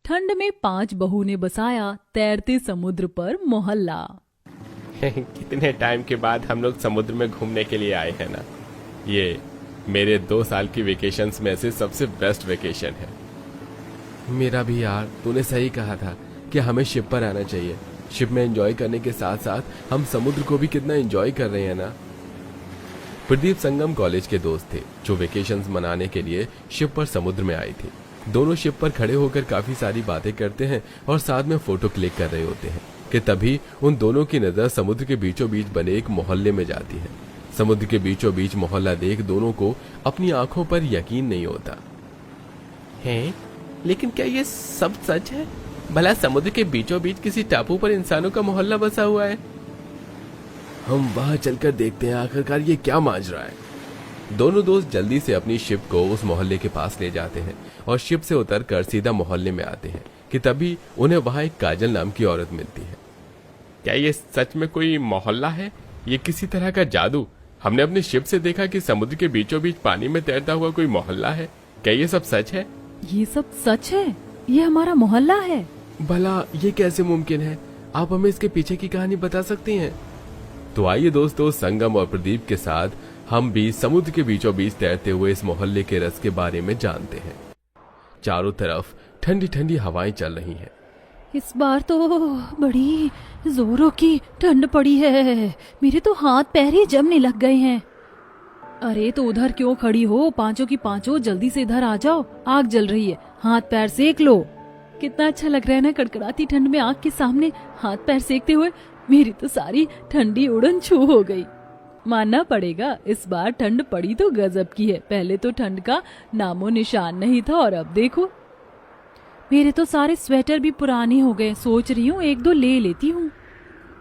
ठंड में 5 बहू ने बसाया तैरते समुद्र पर मोहल्ला। कितने टाइम के बाद हम लोग समुद्र में घूमने के लिए आए हैं ना। ये मेरे 2 साल की वेकेशंस में से सबसे बेस्ट वेकेशन है। मेरा भी यार, तूने सही कहा था कि हमें शिप पर आना चाहिए। शिप में एंजॉय करने के साथ साथ हम समुद्र को भी कितना एंजॉय कर रहे हैं ना। प्रदीप संगम कॉलेज के दोस्त थे जो वेकेशंस मनाने के लिए शिप पर समुद्र में आई थी। दोनों शिप पर खड़े होकर काफी सारी बातें करते हैं और साथ में फोटो क्लिक कर रहे होते हैं कि तभी उन दोनों की नजर समुद्र के बीचों बीच बने एक मोहल्ले में जाती है। समुद्र के बीचों बीच मोहल्ला देख दोनों को अपनी आंखों पर यकीन नहीं होता है। लेकिन क्या ये सब सच है? भला समुद्र के बीचों बीच किसी टापू पर इंसानों का मोहल्ला बसा हुआ है? हम वहां चलकर देखते हैं आखिरकार ये क्या माजरा है। दोनों दोस्त जल्दी से अपनी शिप को उस मोहल्ले के पास ले जाते हैं और शिप से उतरकर सीधा मोहल्ले में आते हैं कि तभी उन्हें वहां एक काजल नाम की औरत मिलती है। क्या ये सच में कोई मोहल्ला है? ये किसी तरह का जादू? हमने अपनी शिप से देखा कि समुद्र के बीचों बीच पानी में तैरता हुआ कोई मोहल्ला है। क्या ये सब सच है? ये सब सच है, ये हमारा मोहल्ला है। भला ये कैसे मुमकिन है? आप हमें इसके पीछे की कहानी बता सकती हैं? तो आइए दोस्तों, संगम और प्रदीप के साथ हम भी समुद्र के बीचों बीच तैरते हुए इस मोहल्ले के रस के बारे में जानते हैं। चारों तरफ ठंडी ठंडी हवाएं चल रही हैं। इस बार तो बड़ी जोरों की ठंड पड़ी है, मेरे तो हाथ पैर ही जमने लग गए हैं। अरे तो उधर क्यों खड़ी हो? पांचों की पांचों जल्दी से इधर आ जाओ, आग जल रही है, हाथ पैर सेक लो। कितना अच्छा लग रहा है ना कड़कड़ाती ठंड में आग के सामने हाथ पैर सेकते हुए। मेरी तो सारी ठंडी उड़न छू हो गई। मानना पड़ेगा इस बार ठंड पड़ी तो गजब की है। पहले तो ठंड का नामो निशान नहीं था और अब देखो, मेरे तो सारे स्वेटर भी पुराने हो गए। सोच रही हूँ 1-2 ले लेती हूँ।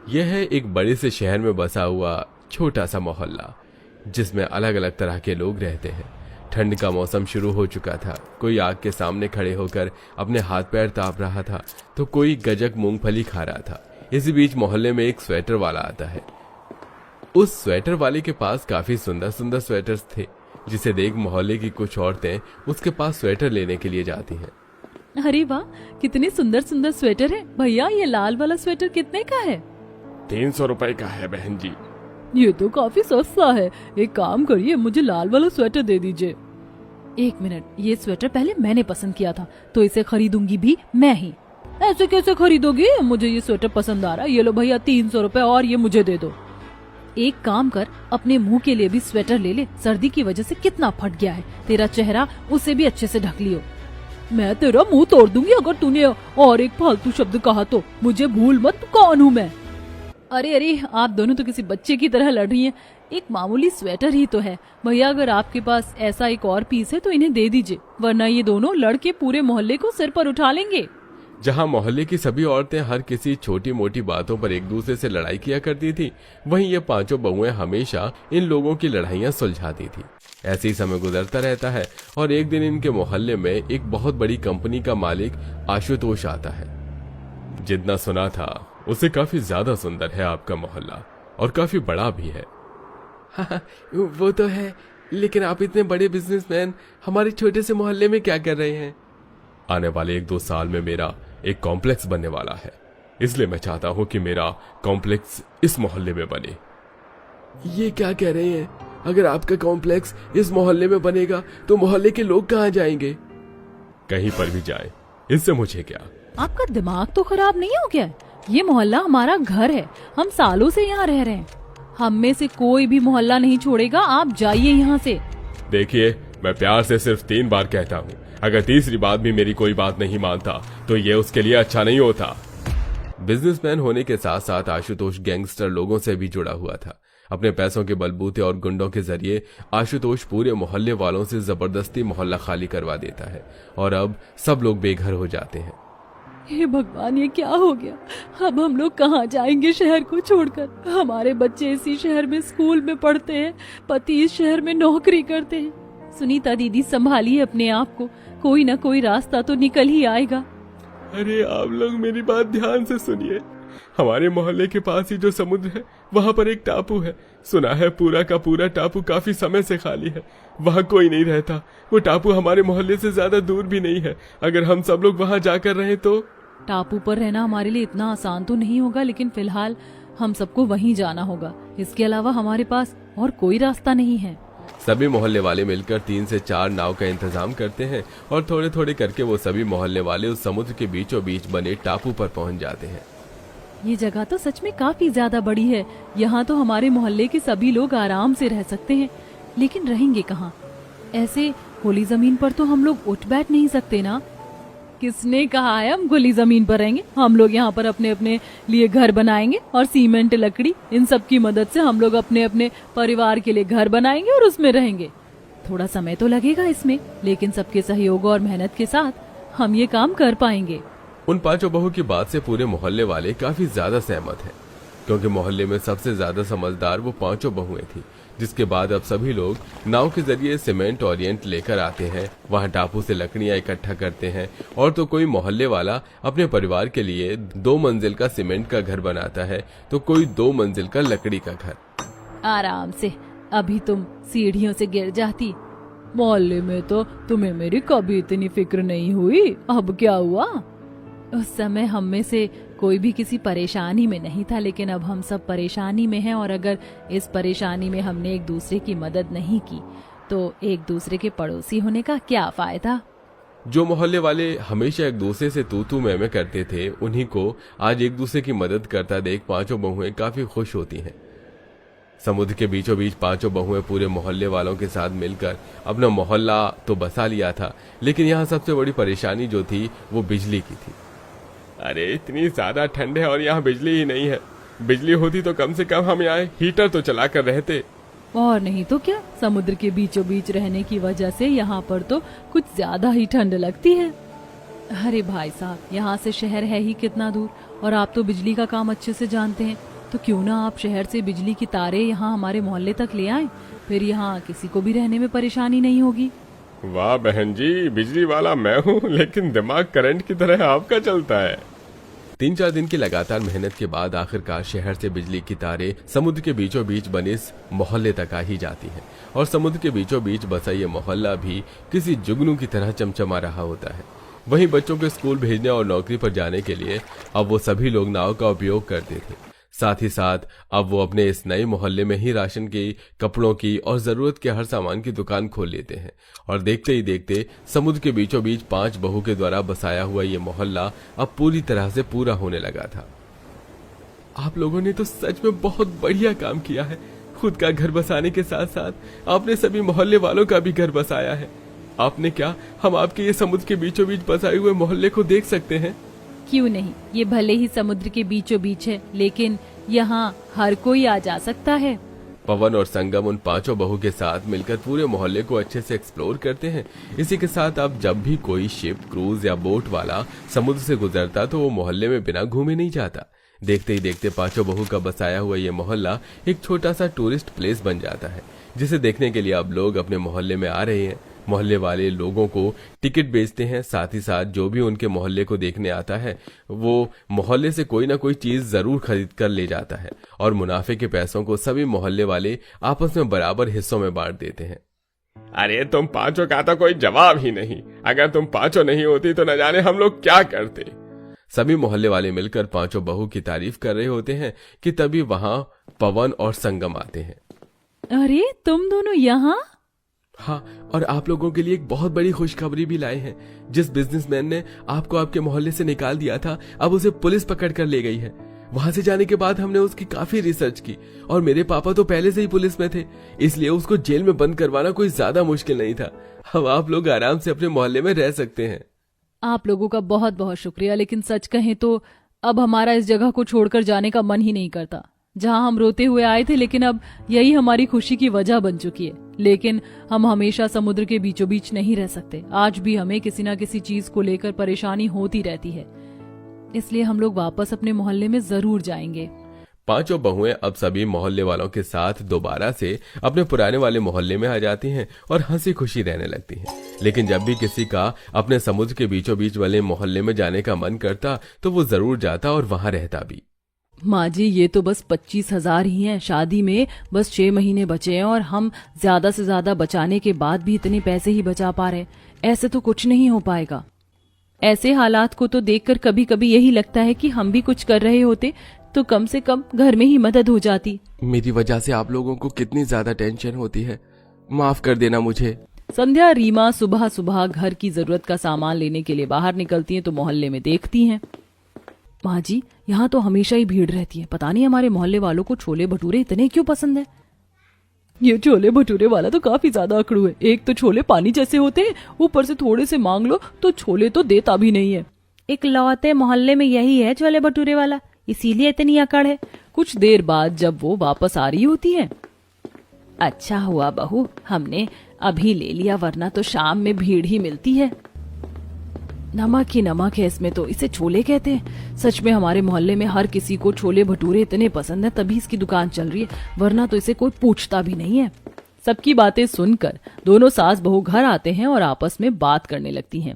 यह है एक बड़े से शहर में बसा हुआ छोटा सा मोहल्ला जिसमें अलग अलग तरह के लोग रहते हैं। ठंड का मौसम शुरू हो चुका था। कोई आग के सामने खड़े होकर अपने हाथ पैर ताप रहा था तो कोई गजक मूंगफली खा रहा था। इसी बीच मोहल्ले में एक स्वेटर वाला आता है। उस स्वेटर वाले के पास काफी सुंदर सुंदर स्वेटर्स थे, जिसे देख मोहल्ले की कुछ औरतें उसके पास स्वेटर लेने के लिए जाती हैं। अरे वाह, कितने सुंदर सुंदर स्वेटर है। भैया ये लाल वाला स्वेटर कितने का है? 300 रुपए का है बहन जी। ये तो काफी सस्ता है। एक काम करिए, मुझे लाल वाला स्वेटर दे दीजिए। 1 मिनट, ये स्वेटर पहले मैंने पसंद किया था तो इसे खरीदूंगी भी मैं ही। ऐसे कैसे खरीदोगी? मुझे ये स्वेटर पसंद आ रहा है। ये लो भैया 300 रुपए और ये मुझे दे दो। एक काम कर, अपने मुंह के लिए भी स्वेटर ले ले। सर्दी की वजह से कितना फट गया है तेरा चेहरा, उसे भी अच्छे से ढक लियो। मैं तेरा मुंह तोड़ दूंगी अगर तूने और एक फालतू शब्द कहा तो। मुझे भूल मत कौन हूँ मैं। अरे अरे, आप दोनों तो किसी बच्चे की तरह लड़ रही हैं। एक मामूली स्वेटर ही तो है भैया। अगर आपके पास ऐसा एक और पीस है तो इन्हें दे दीजिए, वरना ये दोनों लड़के पूरे मोहल्ले को सिर पर उठा लेंगे। जहां मोहल्ले की सभी औरतें हर किसी छोटी मोटी बातों पर एक दूसरे से लड़ाई किया करती थी, वहीं ये पांचों बहुएं हमेशा इन लोगों की लड़ाइयां सुलझाती थी। ऐसे ही समय गुजरता रहता है और एक दिन इनके मोहल्ले में एक बहुत बड़ी कंपनी का मालिक आशुतोष आता है। जितना सुना था उससे काफी ज्यादा सुंदर है आपका मोहल्ला और काफी बड़ा भी है। हाँ, वो तो है, लेकिन आप इतने बड़े बिजनेसमैन हमारे छोटे से मोहल्ले में क्या कर रहे हैं? आने वाले 1-2 साल में मेरा एक कॉम्प्लेक्स बनने वाला है, इसलिए मैं चाहता हूँ कि मेरा कॉम्प्लेक्स इस मोहल्ले में बने। ये क्या कह रहे हैं? अगर आपका कॉम्प्लेक्स इस मोहल्ले में बनेगा तो मोहल्ले के लोग कहाँ जाएंगे? कहीं पर भी जाए, इससे मुझे क्या। आपका दिमाग तो खराब नहीं हो गया? ये मोहल्ला हमारा घर है, हम सालों से यहाँ रह रहे हैं। हम में से कोई भी मोहल्ला नहीं छोड़ेगा। आप जाइए यहाँ से। देखिए, मैं प्यार से सिर्फ 3 बार कहता हूँ, अगर तीसरी बार भी मेरी कोई बात नहीं मानता तो ये उसके लिए अच्छा नहीं होता। बिजनेसमैन होने के साथ साथ आशुतोष गैंगस्टर लोगों से भी जुड़ा हुआ था। अपने पैसों के बलबूते और गुंडों के जरिए आशुतोष पूरे मोहल्ले वालों से जबरदस्ती मोहल्ला खाली करवा देता है और अब सब लोग बेघर हो जाते हैं। हे भगवान, ये क्या हो गया? अब हम लोग कहाँ जाएंगे शहर को छोड़कर? हमारे बच्चे इसी शहर में स्कूल में पढ़ते हैं, पति इस शहर में नौकरी करते हैं। सुनीता दीदी, संभालिए अपने आप को, कोई ना कोई रास्ता तो निकल ही आएगा। अरे आप लोग मेरी बात ध्यान से सुनिए। हमारे मोहल्ले के पास ही जो समुद्र है वहां पर एक टापू है। सुना है पूरा का पूरा टापू काफी समय से खाली है, वहां कोई नहीं रहता। वो टापू हमारे मोहल्ले से ज्यादा दूर भी नहीं है। अगर हम सब लोग वहां जाकर रहे तो। टापू पर रहना हमारे लिए इतना आसान तो नहीं होगा, लेकिन फिलहाल हम सबको वहीं जाना होगा। इसके अलावा हमारे पास और कोई रास्ता नहीं है। सभी मोहल्ले वाले मिलकर 3 से 4 नाव का इंतजाम करते हैं और थोड़े थोड़े करके वो सभी मोहल्ले वाले उस समुद्र के बीचों बीच बने टापू पर पहुंच जाते हैं। ये जगह तो सच में काफी ज्यादा बड़ी है। यहाँ तो हमारे मोहल्ले के सभी लोग आराम से रह सकते हैं, लेकिन रहेंगे कहाँ? ऐसे खुली जमीन पर तो हम लोग उठ बैठ नहीं सकते ना। किसने कहा है हम खुली जमीन पर रहेंगे? हम लोग यहाँ पर अपने अपने लिए घर बनाएंगे और सीमेंट, लकड़ी, इन सब की मदद से हम लोग अपने अपने परिवार के लिए घर बनाएंगे और उसमें रहेंगे। थोड़ा समय तो लगेगा इसमें, लेकिन सबके सहयोग और मेहनत के साथ हम ये काम कर पाएंगे। उन 5 बहू की बात से पूरे मोहल्ले वाले काफी ज्यादा सहमत हैं, क्योंकि मोहल्ले में सबसे ज्यादा समझदार वो 5 बहुएं थी। जिसके बाद अब सभी लोग नाव के जरिए सीमेंट और ईंट लेकर आते हैं, वहां टापू से लकड़ियां इकट्ठा करते हैं, और तो कोई मोहल्ले वाला अपने परिवार के लिए 2 मंजिल का सीमेंट का घर बनाता है, तो कोई 2 मंजिल का लकड़ी का घर। आराम से, अभी तुम सीढ़ियों से गिर जाती। मोहल्ले में तो तुम्हें मेरी कभी इतनी फिक्र नहीं हुई, अब क्या हुआ? उस समय हम में से कोई भी किसी परेशानी में नहीं था, लेकिन अब हम सब परेशानी में हैं, और अगर इस परेशानी में हमने एक दूसरे की मदद नहीं की तो एक दूसरे के पड़ोसी होने का क्या फायदा? जो मोहल्ले वाले हमेशा एक दूसरे से तू मैं करते थे, उन्हीं को आज एक दूसरे की मदद करता देख 5 बहुएं काफी खुश होती हैं। समुद्र के बीचों बीच 5 बहुएं पूरे मोहल्ले वालों के साथ मिलकर अपना मोहल्ला तो बसा लिया था, लेकिन यहाँ सबसे बड़ी परेशानी जो थी वो बिजली की थी। अरे इतनी ज्यादा ठंड है और यहाँ बिजली ही नहीं है। बिजली होती तो कम से कम हम यहाँ हीटर तो चला कर रहते। और नहीं तो क्या, समुद्र के बीचों बीच रहने की वजह से यहाँ पर तो कुछ ज्यादा ही ठंड लगती है। अरे भाई साहब, यहाँ से शहर है ही कितना दूर, और आप तो बिजली का काम अच्छे से जानते हैं, तो क्यों ना आप शहर से बिजली की तारें यहाँ हमारे मोहल्ले तक ले आएं, फिर यहाँ किसी को भी रहने में परेशानी नहीं होगी। वाह बहन जी, बिजली वाला मैं हूँ, लेकिन दिमाग करंट की तरह आपका चलता है। 3-4 दिन की लगातार मेहनत के बाद आखिरकार शहर से बिजली की तारें समुद्र के बीचों बीच बने इस मोहल्ले तक आ ही जाती हैं, और समुद्र के बीचों बीच बसा ये मोहल्ला भी किसी जुगनू की तरह चमचमा रहा होता है। वहीं बच्चों को स्कूल भेजने और नौकरी पर जाने के लिए अब वो सभी लोग नाव का उपयोग करते थे। साथ ही साथ अब वो अपने इस नए मोहल्ले में ही राशन की, कपड़ों की और जरूरत के हर सामान की दुकान खोल लेते हैं, और देखते ही देखते समुद्र के बीचों बीच 5 बहू के द्वारा बसाया हुआ ये मोहल्ला अब पूरी तरह से पूरा होने लगा था। आप लोगों ने तो सच में बहुत बढ़िया काम किया है। खुद का घर बसाने के साथ साथ आपने सभी मोहल्ले वालों का भी घर बसाया है। आपने क्या, हम आपके ये समुद्र के बीचों बीच बसाए हुए मोहल्ले को देख सकते हैं? क्यों नहीं, ये भले ही समुद्र के बीचों बीच है, लेकिन यहाँ हर कोई आ जा सकता है। पवन और संगम उन 5 बहू के साथ मिलकर पूरे मोहल्ले को अच्छे से एक्सप्लोर करते हैं। इसी के साथ अब जब भी कोई शिप, क्रूज या बोट वाला समुद्र से गुजरता तो वो मोहल्ले में बिना घूमे नहीं जाता। देखते ही देखते 5 बहू का बसाया हुआ ये मोहल्ला एक छोटा सा टूरिस्ट प्लेस बन जाता है, जिसे देखने के लिए अब लोग अपने मोहल्ले में आ रहे हैं। मोहल्ले वाले लोगों को टिकट बेचते हैं, साथ ही साथ जो भी उनके मोहल्ले को देखने आता है वो मोहल्ले से कोई ना कोई चीज जरूर खरीद कर ले जाता है, और मुनाफे के पैसों को सभी मोहल्ले वाले आपस में बराबर हिस्सों में बांट देते हैं। अरे तुम 5 का तो कोई जवाब ही नहीं। अगर तुम 5 नहीं होती तो न जाने हम लोग क्या करते। सभी मोहल्ले वाले मिलकर 5 बहू की तारीफ कर रहे होते हैं कि तभी वहां पवन और संगम आते हैं। अरे तुम दोनों यहाँ? हाँ, और आप लोगों के लिए एक बहुत बड़ी खुशखबरी भी लाए हैं। जिस बिजनेसमैन ने आपको आपके मोहल्ले से निकाल दिया था, अब उसे पुलिस पकड़ कर ले गई है। वहां से जाने के बाद हमने उसकी काफी रिसर्च की, और मेरे पापा तो पहले से ही पुलिस में थे, इसलिए उसको जेल में बंद करवाना कोई ज्यादा मुश्किल नहीं था। अब आप लोग आराम से अपने मोहल्ले में रह सकते हैं। आप लोगों का बहुत बहुत शुक्रिया, लेकिन सच कहें तो अब हमारा इस जगह को छोड़कर जाने का मन ही नहीं करता। जहां हम रोते हुए आए थे, लेकिन अब यही हमारी खुशी की वजह बन चुकी है। लेकिन हम हमेशा समुद्र के बीचों बीच नहीं रह सकते। आज भी हमें किसी ना किसी चीज को लेकर परेशानी होती रहती है, इसलिए हम लोग वापस अपने मोहल्ले में जरूर जाएंगे। 5 बहुएं अब सभी मोहल्ले वालों के साथ दोबारा से अपने पुराने वाले मोहल्ले में आ जाती हैं और हंसी खुशी रहने लगती हैं। लेकिन जब भी किसी का अपने समुद्र के बीचों बीच वाले मोहल्ले में जाने का मन करता तो वो जरूर जाता और वहां रहता भी। माँ जी ये तो बस 25,000 ही हैं। शादी में बस 6 महीने बचे हैं और हम ज्यादा से ज्यादा बचाने के बाद भी इतने पैसे ही बचा पा रहे। ऐसे तो कुछ नहीं हो पाएगा। ऐसे हालात को तो देखकर कभी कभी यही लगता है कि हम भी कुछ कर रहे होते तो कम से कम घर में ही मदद हो जाती। मेरी वजह से आप लोगों को कितनी ज्यादा टेंशन होती है, माफ कर देना मुझे। संध्या रीमा सुबह सुबह घर की जरूरत का सामान लेने के लिए बाहर निकलती हैं तो मोहल्ले में देखती हैं, माँ जी यहाँ तो हमेशा ही भीड़ रहती है। पता नहीं हमारे मोहल्ले वालों को छोले भटूरे इतने क्यों पसंद है। ये छोले भटूरे वाला तो काफी ज्यादा अकड़ू है। एक तो छोले पानी जैसे होते हैं, ऊपर से थोड़े से मांग लो तो छोले तो देता भी नहीं है। इकलौते मोहल्ले में यही है छोले भटूरे वाला, इसीलिए इतनी अकड़ है। कुछ देर बाद जब वो वापस आ रही होती है, अच्छा हुआ बहू हमने अभी ले लिया, वरना तो शाम में भीड़ ही मिलती है। नमक ही नमक है इसमें तो, इसे छोले कहते हैं। सच में हमारे मोहल्ले में हर किसी को छोले भटूरे इतने पसंद है, तभी इसकी दुकान चल रही है, वरना तो इसे कोई पूछता भी नहीं है। सबकी बातें सुनकर दोनों सास बहू घर आते हैं और आपस में बात करने लगती हैं।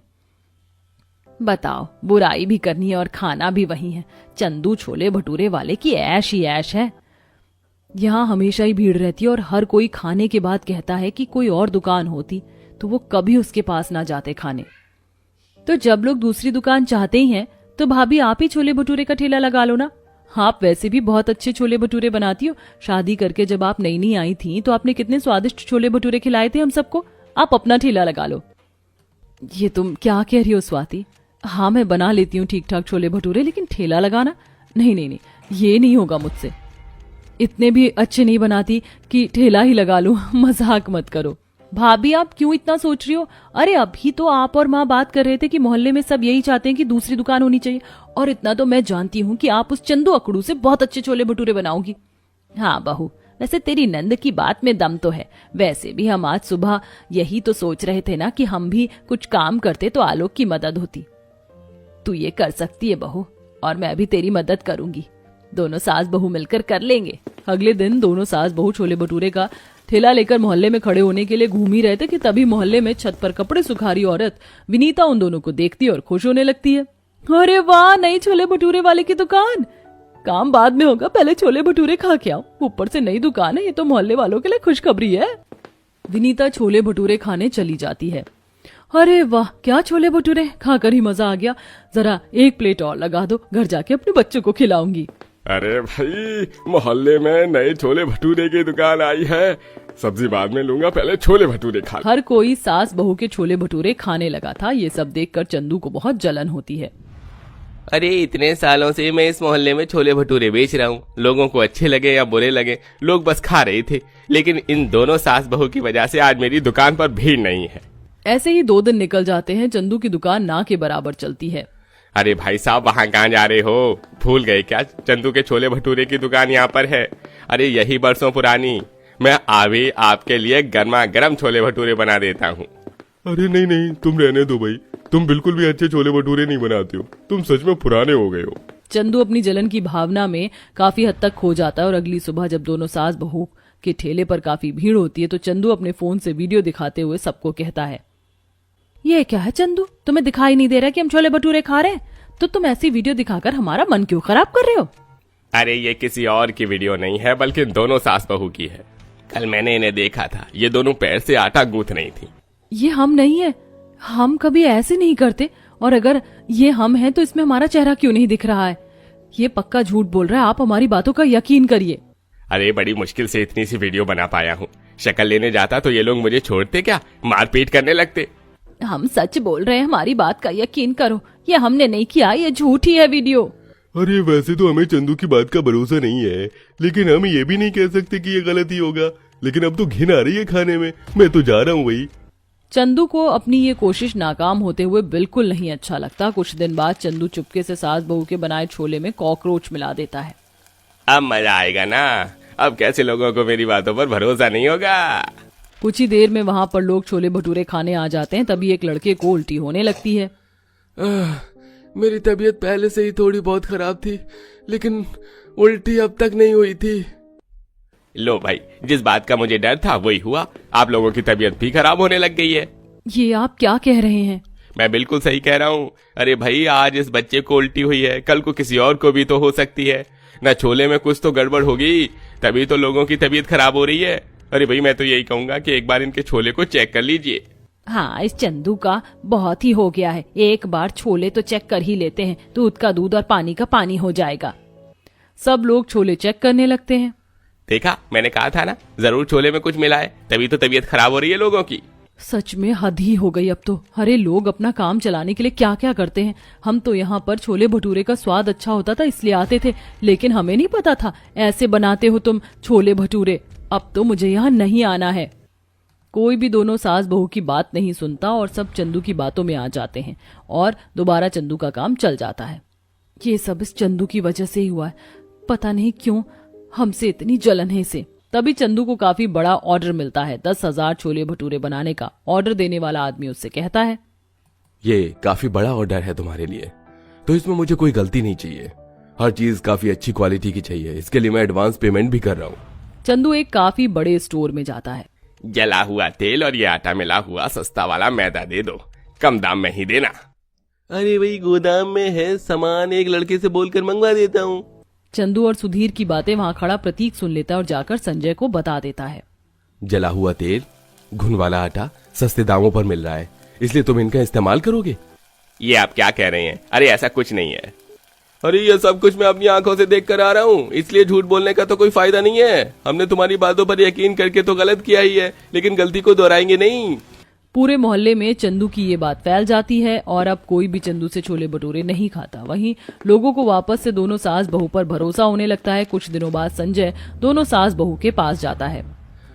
बताओ, बुराई भी करनी है और खाना भी वही है। चंदू छोले भटूरे वाले की ऐश ही ऐश है। यहाँ हमेशा ही भीड़ रहती है और हर कोई खाने के बाद कहता है कि कोई और दुकान होती तो वो कभी उसके पास ना जाते खाने। तो जब लोग दूसरी दुकान चाहते ही हैं तो भाभी आप ही छोले भटूरे का ठेला लगा लो ना। आप वैसे भी बहुत अच्छे छोले भटूरे बनाती हो। शादी करके जब आप नई नई आई थी तो आपने कितने स्वादिष्ट छोले भटूरे खिलाए थे हम सबको। आप अपना ठेला लगा लो। ये तुम क्या कह रही हो स्वाति? हाँ मैं बना लेती हूँ ठीक ठाक छोले भटूरे, लेकिन ठेला लगाना नहीं नहीं नहीं, ये नहीं होगा मुझसे। इतने भी अच्छे नहीं बनाती कि ठेला ही लगा लूं। मजाक मत करो भाभी, आप क्यों इतना सोच रही हो? अरे अभी तो आप और माँ बात कर रहे थे कि मोहल्ले में सब यही चाहते हैं कि दूसरी दुकान होनी चाहिए, और इतना तो मैं जानती हूँ कि आप उस चंदू अकड़ू से बहुत अच्छे छोले भटूरे बनाओगी। हाँ बहू, वैसे तेरी नंद की बात में दम तो है। वैसे भी हम आज सुबह यही तो सोच रहे थे ना कि हम भी कुछ काम करते तो आलोक की मदद होती। तू ये कर सकती है बहू, और मैं भी तेरी मदद करूंगी। दोनों सास बहू मिलकर कर लेंगे। अगले दिन दोनों सास बहू छोले भटूरे का ठेला लेकर मोहल्ले में खड़े होने के लिए घूम ही रहे थे कि तभी मोहल्ले में छत पर कपड़े सुखा रही औरत विनीता उन दोनों को देखती है और खुश होने लगती है। अरे वाह, नई छोले भटूरे वाले की दुकान। काम बाद में होगा, पहले छोले भटूरे खा के आओ। ऊपर से नई दुकान है, ये तो मोहल्ले वालों के लिए खुशखबरी है। विनीता छोले भटूरे खाने चली जाती है। अरे वाह, क्या छोले भटूरे, खाकर ही मजा आ गया। जरा एक प्लेट और लगा दो, घर जाके अपने बच्चों को खिलाऊंगी। अरे भाई, मोहल्ले में नए छोले भटूरे की दुकान आई है। सब्जी बाद में लूंगा, पहले छोले भटूरे खा। हर कोई सास बहू के छोले भटूरे खाने लगा था। ये सब देखकर चंदू को बहुत जलन होती है। अरे इतने सालों से मैं इस मोहल्ले में छोले भटूरे बेच रहा हूँ, लोगों को अच्छे लगे या बुरे लगे, लोग बस खा रहे थे। लेकिन इन दोनों सास बहू की वजह से आज मेरी दुकान पर भीड़ नहीं है। ऐसे ही 2 दिन निकल जाते हैं। चंदू की दुकान ना के बराबर चलती है। अरे भाई साहब, वहाँ कहाँ जा रहे हो? भूल गए क्या चंदू के छोले भटूरे की दुकान यहाँ पर है? अरे यही बरसों पुरानी। मैं अभी आपके लिए गर्मा गर्म छोले भटूरे बना देता हूँ। अरे नहीं नहीं, तुम रहने दो भाई, तुम बिल्कुल भी अच्छे छोले भटूरे नहीं बनाते हो, तुम सच में पुराने हो गए हो। चंदू अपनी जलन की भावना में काफी हद तक खो जाता है और अगली सुबह जब दोनों सास बहू के ठेले पर काफी भीड़ होती है तो चंदू अपने फोन से वीडियो दिखाते हुए सबको कहता है, ये क्या है चंदू, तुम्हें दिखाई नहीं दे रहा कि हम छोले भटूरे खा रहे हैं? तो तुम ऐसी वीडियो दिखाकर हमारा मन क्यों खराब कर रहे हो? अरे ये किसी और की वीडियो नहीं है, बल्कि दोनों सास बहू की है। कल मैंने इन्हें देखा था, ये दोनों पैर से आटा गूंथ रही थी। ये हम नहीं है, हम कभी ऐसे नहीं करते। और अगर ये हम हैं तो इसमें हमारा चेहरा क्यों नहीं दिख रहा है? ये पक्का झूठ बोल रहा है, आप हमारी बातों का यकीन करिए। अरे बड़ी मुश्किल से इतनी सी वीडियो बना पाया हूँ। शक्ल लेने जाता तो ये लोग मुझे छोड़ते क्या, मारपीट करने लगते। हम सच बोल रहे हैं, हमारी बात का यकीन करो। ये हमने नहीं किया, ये झूठी है वीडियो। अरे वैसे तो हमें चंदू की बात का भरोसा नहीं है, लेकिन हम ये भी नहीं कह सकते कि ये गलत ही होगा। लेकिन अब तो घिन आ रही है खाने में, मैं तो जा रहा हूँ भाई। चंदू को अपनी ये कोशिश नाकाम होते हुए बिल्कुल नहीं अच्छा लगता। कुछ दिन बाद चंदू चुपके से सास बहू के बनाए छोले में कॉकरोच मिला देता है। अब मजा आएगा ना, अब कैसे लोगों को मेरी बातों पर भरोसा नहीं होगा। कुछ ही देर में वहां पर लोग छोले भटूरे खाने आ जाते हैं। तभी एक लड़के को उल्टी होने लगती है। मेरी तबीयत पहले से ही थोड़ी बहुत खराब थी, लेकिन उल्टी अब तक नहीं हुई थी। लो भाई, जिस बात का मुझे डर था वही हुआ। आप लोगों की तबीयत भी खराब होने लग गई है। ये आप क्या कह रहे हैं? मैं बिल्कुल सही कह रहा हूँ। अरे भाई, आज इस बच्चे को उल्टी हुई है, कल को किसी और को भी तो हो सकती है ना। छोले में कुछ तो गड़बड़ होगी, तभी तो लोगों की तबीयत खराब हो रही है। अरे भाई, मैं तो यही कहूंगा कि एक बार इनके छोले को चेक कर लीजिए। हाँ, इस चंदू का बहुत ही हो गया है। एक बार छोले तो चेक कर ही लेते हैं, दूध का दूध और पानी का पानी हो जाएगा। सब लोग छोले चेक करने लगते हैं। देखा, मैंने कहा था ना, जरूर छोले में कुछ मिला है, तभी तो तबीयत खराब हो रही है लोगों की। सच में हद ही हो गई अब तो। अरे लोग अपना काम चलाने के लिए क्या क्या करते हैं। हम तो यहाँ पर छोले भटूरे का स्वाद अच्छा होता था इसलिए आते थे, लेकिन हमें नहीं पता था ऐसे बनाते हो तुम छोले भटूरे। अब तो मुझे यहाँ नहीं आना है। कोई भी दोनों सास बहू की बात नहीं सुनता और सब चंदू की बातों में आ जाते हैं और दोबारा चंदू का काम चल जाता है। ये सब इस चंदू की वजह से ही हुआ है। पता नहीं क्यों हमसे इतनी जलन है इसे। तभी चंदू को काफी बड़ा ऑर्डर मिलता है। 10,000 छोले भटूरे बनाने का। ऑर्डर देने वाला आदमी उससे कहता है, ये काफी बड़ा ऑर्डर है तुम्हारे लिए, तो इसमें मुझे कोई गलती नहीं चाहिए। हर चीज काफी अच्छी क्वालिटी की चाहिए, इसके लिए मैं एडवांस पेमेंट भी कर रहा हूँ। चंदू एक काफी बड़े स्टोर में जाता है। जला हुआ तेल और ये आटा मिला हुआ सस्ता वाला मैदा दे दो, कम दाम में ही देना। अरे भाई, गोदाम में है सामान, एक लड़के से बोलकर मंगवा देता हूँ। चंदू और सुधीर की बातें वहाँ खड़ा प्रतीक सुन लेता है और जाकर संजय को बता देता है। जला हुआ तेल, घुन वाला आटा सस्ते दामों पर मिल रहा है, इसलिए तुम इनका इस्तेमाल करोगे? ये आप क्या कह रहे हैं? अरे ऐसा कुछ नहीं है। अरे ये सब कुछ मैं अपनी आंखों से देख कर आ रहा हूँ, इसलिए झूठ बोलने का तो कोई फायदा नहीं है। हमने तुम्हारी बातों पर यकीन करके तो गलत किया ही है, लेकिन गलती को दोहराएंगे नहीं। पूरे मोहल्ले में चंदू की ये बात फैल जाती है और अब कोई भी चंदू से छोले भटूरे नहीं खाता। वहीं लोगों को वापस से दोनों सास बहू पर भरोसा होने लगता है। कुछ दिनों बाद संजय दोनों सास बहू के पास जाता है।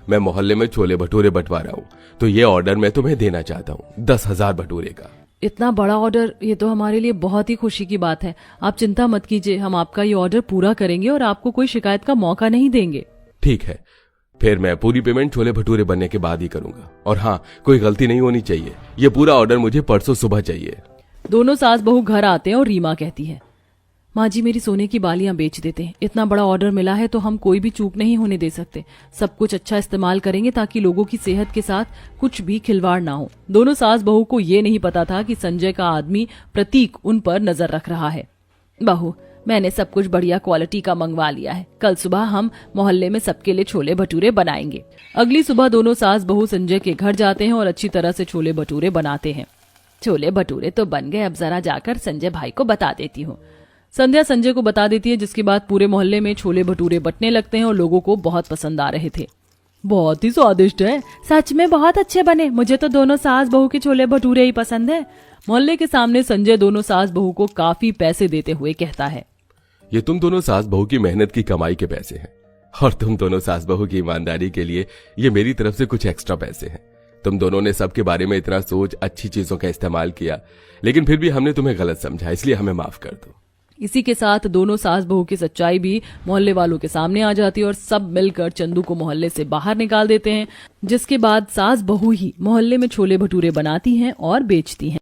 मैं मोहल्ले में छोले भटूरे बंटवा रहा हूँ, तो ये ऑर्डर मैं तुम्हें देना चाहता हूँ, 10,000 भटूरे का। इतना बड़ा ऑर्डर, ये तो हमारे लिए बहुत ही खुशी की बात है। आप चिंता मत कीजिए, हम आपका ये ऑर्डर पूरा करेंगे और आपको कोई शिकायत का मौका नहीं देंगे। ठीक है, फिर मैं पूरी पेमेंट छोले भटूरे बनने के बाद ही करूंगा। और हाँ, कोई गलती नहीं होनी चाहिए। ये पूरा ऑर्डर मुझे परसों सुबह चाहिए। दोनों सास बहू घर आते हैं और रीमा कहती है, माँ जी मेरी सोने की बालियां बेच देते हैं। इतना बड़ा ऑर्डर मिला है तो हम कोई भी चूक नहीं होने दे सकते। सब कुछ अच्छा इस्तेमाल करेंगे ताकि लोगों की सेहत के साथ कुछ भी खिलवाड़ ना हो। दोनों सास बहू को ये नहीं पता था कि संजय का आदमी प्रतीक उन पर नजर रख रहा है। बहू, मैंने सब कुछ बढ़िया क्वालिटी का मंगवा लिया है। कल सुबह हम मोहल्ले में सबके लिए छोले भटूरे बनाएंगे। अगली सुबह दोनों सास बहू संजय के घर जाते हैं और अच्छी तरह से छोले भटूरे बनाते हैं। छोले भटूरे तो बन गए, अब जरा जाकर संजय भाई को बता देती हूँ। संध्या संजय को बता देती है, जिसके बाद पूरे मोहल्ले में छोले भटूरे बंटने लगते हैं और लोगों को बहुत पसंद आ रहे थे। बहुत ही स्वादिष्ट है, सच में बहुत अच्छे बने। मुझे तो दोनों सास बहू के छोले भटूरे ही पसंद है। मोहल्ले के सामने संजय दोनों सास बहू को काफी पैसे देते हुए कहता है, ये तुम दोनों सास बहू की मेहनत की कमाई के पैसे हैं, और तुम दोनों सास बहू की ईमानदारी के लिए ये मेरी तरफ से कुछ एक्स्ट्रा पैसे हैं। तुम दोनों ने सबके बारे में इतना सोच अच्छी चीजों का इस्तेमाल किया, लेकिन फिर भी हमने तुम्हें गलत समझा, इसलिए हमें माफ कर दो। इसी के साथ दोनों सास बहू की सच्चाई भी मोहल्ले वालों के सामने आ जाती है और सब मिलकर चंदू को मोहल्ले से बाहर निकाल देते हैं। जिसके बाद सास बहू ही मोहल्ले में छोले भटूरे बनाती हैं और बेचती हैं।